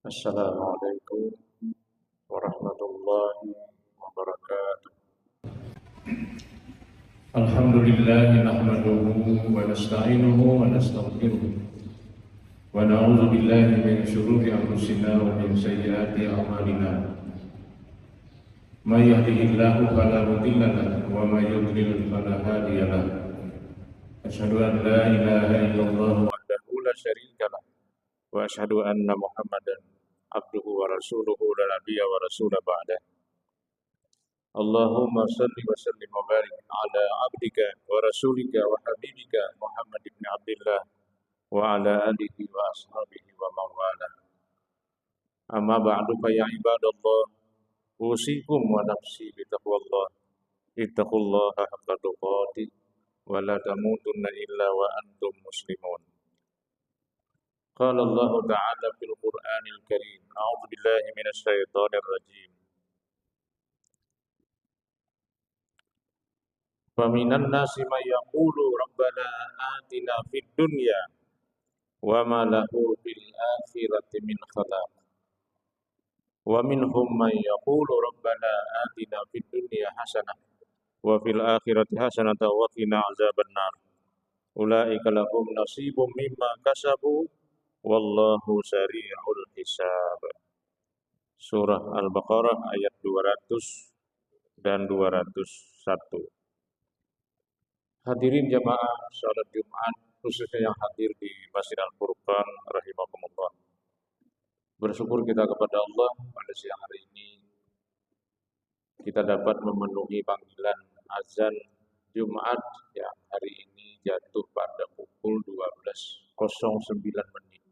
Assalamualaikum warahmatullahi wabarakatuh. Alhamdulillah nahmaduhu wa nasta'inuhu wa nastaghfiruh wa na'udzu billahi min shururi anfusina wa min sayyiati a'malina. May yahdihillahu fala mudilla lahu wa may yudlil fala hadiya lahu. Asyhadu an la ilaha illallah Wahdahu la syarika lah wa asyhadu anna Muhammadan abduhu wa rasuluhu la nabiyya wa rasula ba'dah. Allahumma salli wa sallim wa barik ala abdika wa rasulika wa habibika Muhammad ibn Abdullah wa ala alihi wa ashabihi wa mawala. Amma ba'du fa ya ibadallah, usikum wa nafsi bi taqwallah. Ittaqullaha haqqa tuqatih wa la tamutunna illa wa antum muslimun. Qala Allah Ta'ala fil Qur'anil Karim. A'udzu billahi minasy syaithanir rajim. Faminan nasi may yaqulu rabbana atina fid dunya wa ma lahu fil akhirati min khalaq. Wa minhum may yaqulu rabbana atina fid dunya hasanah wa fil akhirati hasanatan wa qina azabannar. Ulaika lahum nasibum mimma kasabu wallahu sari'ul hisab. Surah Al-Baqarah ayat 200 dan 201. Hadirin jamaah salat Jumat, khususnya yang hadir di Masjid Al-Furqan rahimakumullah. Bersyukur kita kepada Allah pada siang hari ini kita dapat memenuhi panggilan azan Jumat yang hari ini jatuh pada pukul 12.09 menit.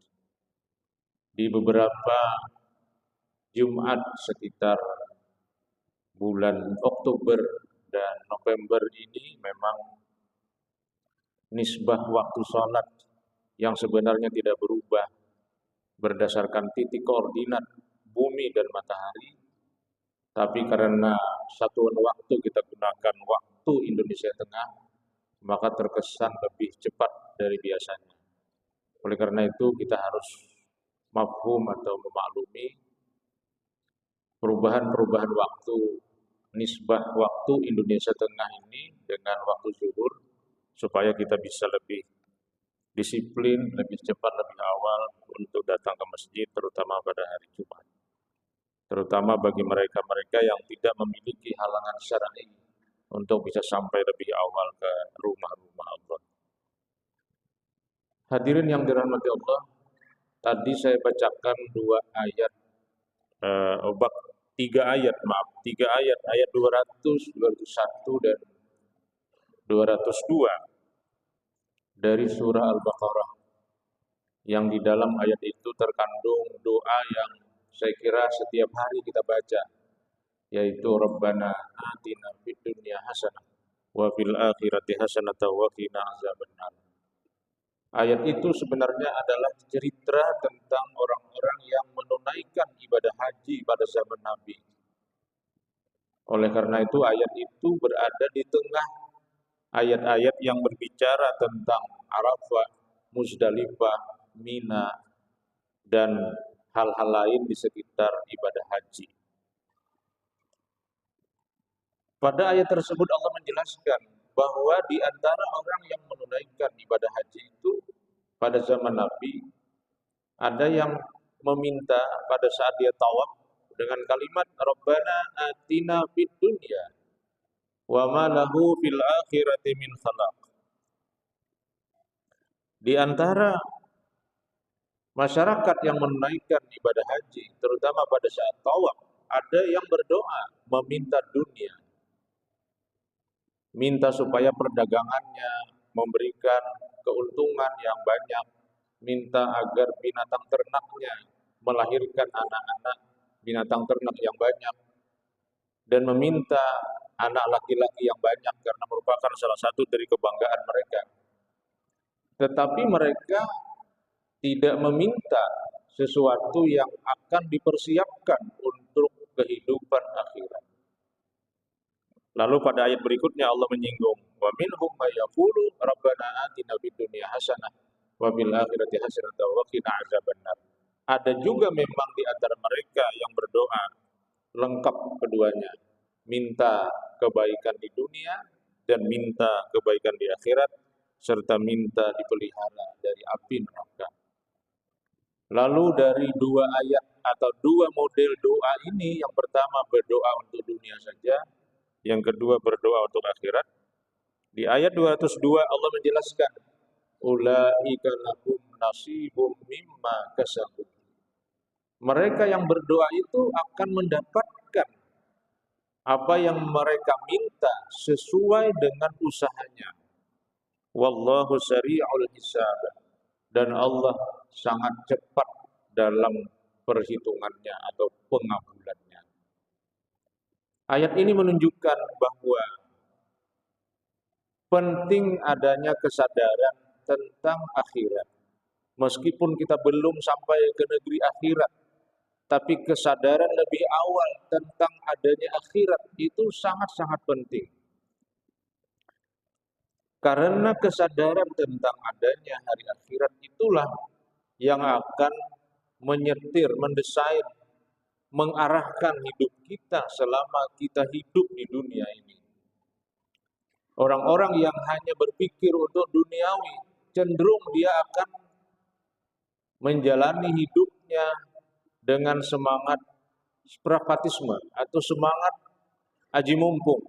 Di beberapa Jumat sekitar bulan Oktober dan November ini memang nisbah waktu sholat yang sebenarnya tidak berubah berdasarkan titik koordinat bumi dan matahari, tapi karena satuan waktu kita gunakan waktu Indonesia Tengah, maka terkesan lebih cepat dari biasanya. Oleh karena itu kita harus mafhum atau memaklumi perubahan-perubahan waktu, nisbah waktu Indonesia Tengah ini dengan waktu zuhur, supaya kita bisa lebih disiplin, lebih cepat, lebih awal untuk datang ke masjid, terutama pada hari Jumat. Terutama bagi mereka-mereka yang tidak memiliki halangan syar'i untuk bisa sampai lebih awal ke rumah-rumah Allah. Hadirin yang dirahmati Allah, tadi saya bacakan tiga ayat, ayat 200, 201 dan 202 dari surah Al-Baqarah, yang di dalam ayat itu terkandung doa yang saya kira setiap hari kita baca, yaitu Rabbana atina fid dunya hasanah wa fil akhirati hasanatan wa qina azabannar. Ayat itu sebenarnya adalah cerita tentang orang-orang yang menunaikan ibadah haji pada zaman Nabi. Oleh karena itu ayat itu berada di tengah ayat-ayat yang berbicara tentang Arafah, Muzdalifah, Mina, dan hal-hal lain di sekitar ibadah haji. Pada ayat tersebut Allah menjelaskan bahwa di antara orang yang menunaikan ibadah haji itu pada zaman Nabi, ada yang meminta pada saat dia tawaf dengan kalimat Rabbana atina fid dunya wa ma lahu fil akhirati min khalaq. Di antara masyarakat yang menunaikan ibadah haji, terutama pada saat tawaf, ada yang berdoa meminta dunia, minta supaya perdagangannya memberikan keuntungan yang banyak, minta agar binatang ternaknya melahirkan anak-anak binatang ternak yang banyak, dan meminta anak laki-laki yang banyak karena merupakan salah satu dari kebanggaan mereka. Tetapi mereka tidak meminta sesuatu yang akan dipersiapkan untuk kehidupan akhirat. Lalu pada ayat berikutnya Allah menyinggung, wa minhum may yaqulu rabbana atina fid dunya hasanah wa fil akhirati hasanah wa qina azabannar. Ada juga memang di antara mereka yang berdoa lengkap keduanya, minta kebaikan di dunia dan minta kebaikan di akhirat, serta minta dipelihara dari api neraka. Lalu dari dua ayat atau dua model doa ini, yang pertama berdoa untuk dunia saja, yang kedua berdoa untuk akhirat. Di ayat 202 Allah menjelaskan, ulaika lahum nasibum mimma kasabu. Mereka yang berdoa itu akan mendapatkan apa yang mereka minta sesuai dengan usahanya. Wallahu sari'ul hisab. Dan Allah sangat cepat dalam perhitungannya atau pengabulannya. Ayat ini menunjukkan bahwa penting adanya kesadaran tentang akhirat. Meskipun kita belum sampai ke negeri akhirat, tapi kesadaran lebih awal tentang adanya akhirat itu sangat-sangat penting. Karena kesadaran tentang adanya hari akhirat itulah yang akan menyetir, mendesain, mengarahkan hidup kita selama kita hidup di dunia ini. Orang-orang yang hanya berpikir untuk duniawi, cenderung dia akan menjalani hidupnya dengan semangat pragmatisme atau semangat aji mumpung.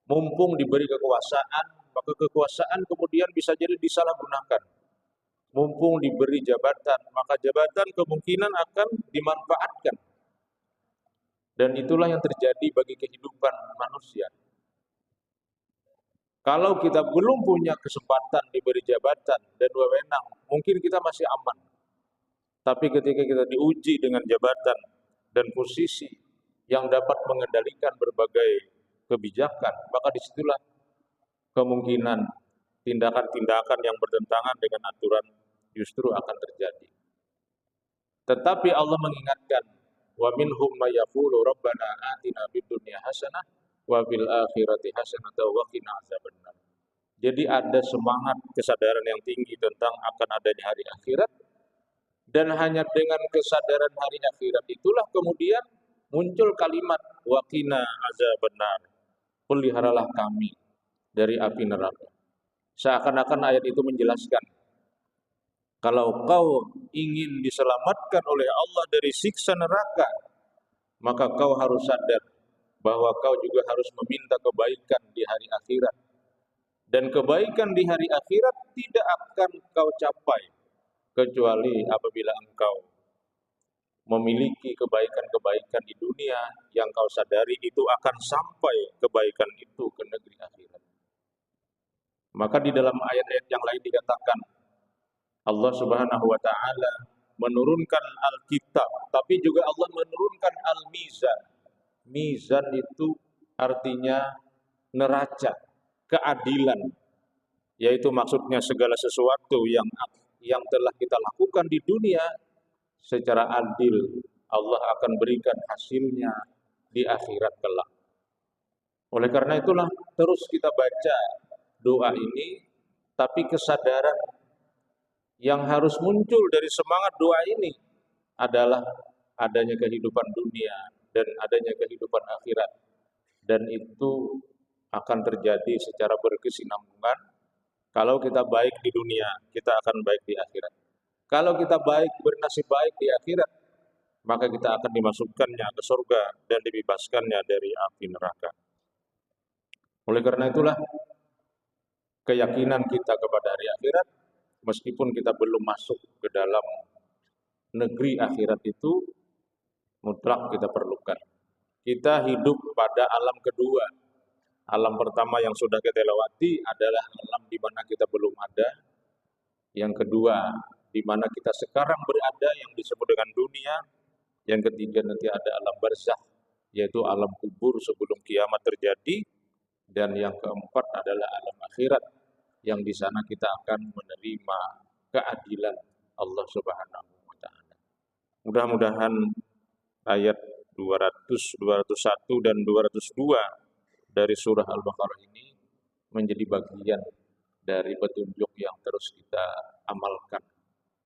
Mumpung diberi kekuasaan, maka kekuasaan kemudian bisa jadi disalahgunakan. Mumpung diberi jabatan, maka jabatan kemungkinan akan dimanfaatkan. Dan itulah yang terjadi bagi kehidupan manusia. Kalau kita belum punya kesempatan diberi jabatan dan wewenang, mungkin kita masih aman. Tapi ketika kita diuji dengan jabatan dan posisi yang dapat mengendalikan berbagai kebijakan, maka disitulah kemungkinan tindakan-tindakan yang bertentangan dengan aturan justru akan terjadi. Tetapi Allah mengingatkan, wa minhum may yaqulu rabbana atina fid dunya hasanah wa fil akhirati hasanah wa qina azabannar. Jadi ada semangat kesadaran yang tinggi tentang akan adanya hari akhirat, dan hanya dengan kesadaran hari akhirat itulah kemudian muncul kalimat wa qina azabannar. Peliharalah kami dari api neraka. Seakan-akan ayat itu menjelaskan, kalau kau ingin diselamatkan oleh Allah dari siksa neraka, maka kau harus sadar bahwa kau juga harus meminta kebaikan di hari akhirat. Dan kebaikan di hari akhirat tidak akan kau capai kecuali apabila engkau memiliki kebaikan-kebaikan di dunia yang kau sadari itu akan sampai kebaikan itu ke negeri akhirat. Maka di dalam ayat-ayat yang lain dikatakan, Allah Subhanahu wa taala menurunkan Alkitab, tapi juga Allah menurunkan Al-Mizan. Mizan itu artinya neraca, keadilan, yaitu maksudnya segala sesuatu yang telah kita lakukan di dunia secara adil, Allah akan berikan hasilnya di akhirat kelak. Oleh karena itulah terus kita baca doa ini, tapi kesadaran yang harus muncul dari semangat doa ini adalah adanya kehidupan dunia dan adanya kehidupan akhirat. Dan itu akan terjadi secara berkesinambungan. Kalau kita baik di dunia, kita akan baik di akhirat. Kalau kita baik, bernasib baik di akhirat, maka kita akan dimasukkannya ke surga dan dibebaskannya dari api neraka. Oleh karena itulah, keyakinan kita kepada hari akhirat, meskipun kita belum masuk ke dalam negeri akhirat itu, mutlak kita perlukan. Kita hidup pada alam kedua. Alam pertama yang sudah kita lewati adalah alam di mana kita belum ada. Yang kedua, di mana kita sekarang berada yang disebut dengan dunia. Yang ketiga nanti ada alam barzakh, yaitu alam kubur sebelum kiamat terjadi. Dan yang keempat adalah alam akhirat, yang di sana kita akan menerima keadilan Allah Subhanahu wa taala. Mudah-mudahan ayat 200, 201 dan 202 dari surah Al-Baqarah ini menjadi bagian dari petunjuk yang terus kita amalkan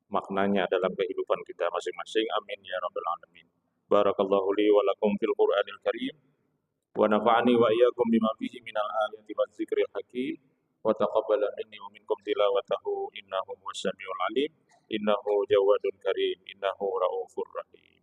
maknanya dalam kehidupan kita masing-masing. Amin ya rabbal alamin. Barakallahu li wa lakum fil Qur'anil Karim wa nafa'ani wa iyyakum bima fihi minal ayati waz zikril hakim wa taqabbala minni wa minkum tilawatahu innahu huwas samiul alim innahu jawadun karim innahu raufur rahim.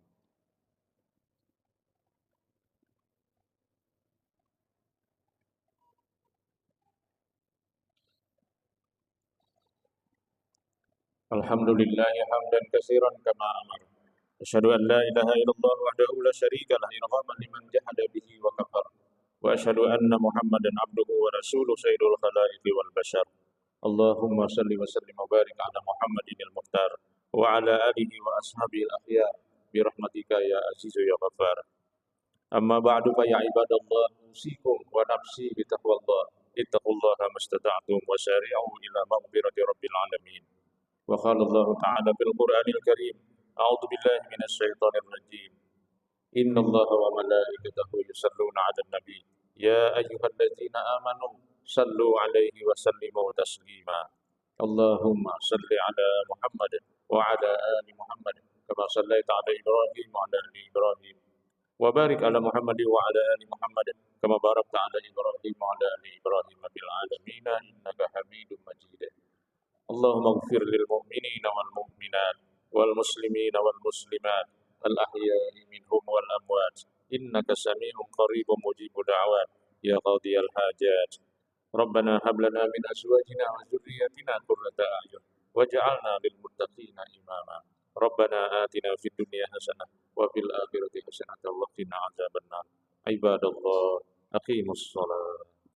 Alhamdulillah hamdan katsiran kama amar. Asyhadu an la ilaha illallah wahdahu la syarika lah irghaman liman jahada bihi wa kafar. Wa asyhadu anna Muhammadan abduhu wa rasuluhu sayyidul khalaiqi wal bashar. Allahumma salli wa sallim wa barik ala Muhammadin al-Mukhtar wa ala alihi wa ashabihi al-akhyar bi rahmatika ya azizu ya ghaffar. Amma ba'du fa ya ibadallah usikum wa nafsi bi taqwallah. Ittaqullaha mastata'tum wa sari'u ila maghfirati rabbil alamin. Wa qala Allah ta'ala fil Qur'anil Karim, a'udzu billahi minasy syaithanir rajim. Innallaha wa malaikatahu yusholluna 'alan nabi. Ya ayyuhalladzina amanu sallu 'alaihi wa sallimu taslima. Allahumma salli 'ala Muhammad wa 'ala ali Muhammad kama shallaita 'ala Ibrahim wa 'ala ali Ibrahim. Wa barik 'ala Muhammad wa 'ala ali Muhammad kama barakta 'ala Ibrahim wa 'ala ali Ibrahim fil 'alamin innaka Hamidum Majid. اللهم اغفر للمؤمنين والمؤمنات والمسلمين والمسلمات الأحياء منهم والأموات إنك سميع قريب مجيب دعوات يا قاضي الحاجات. ربنا هب لنا من أزواجنا وذرياتنا قرة أعين واجعلنا للمتقين إماما. ربنا آتنا في الدنيا حسنة وفي الآخرة حسنة وقنا عذاب النار. عباد الله أقيموا الصلاة.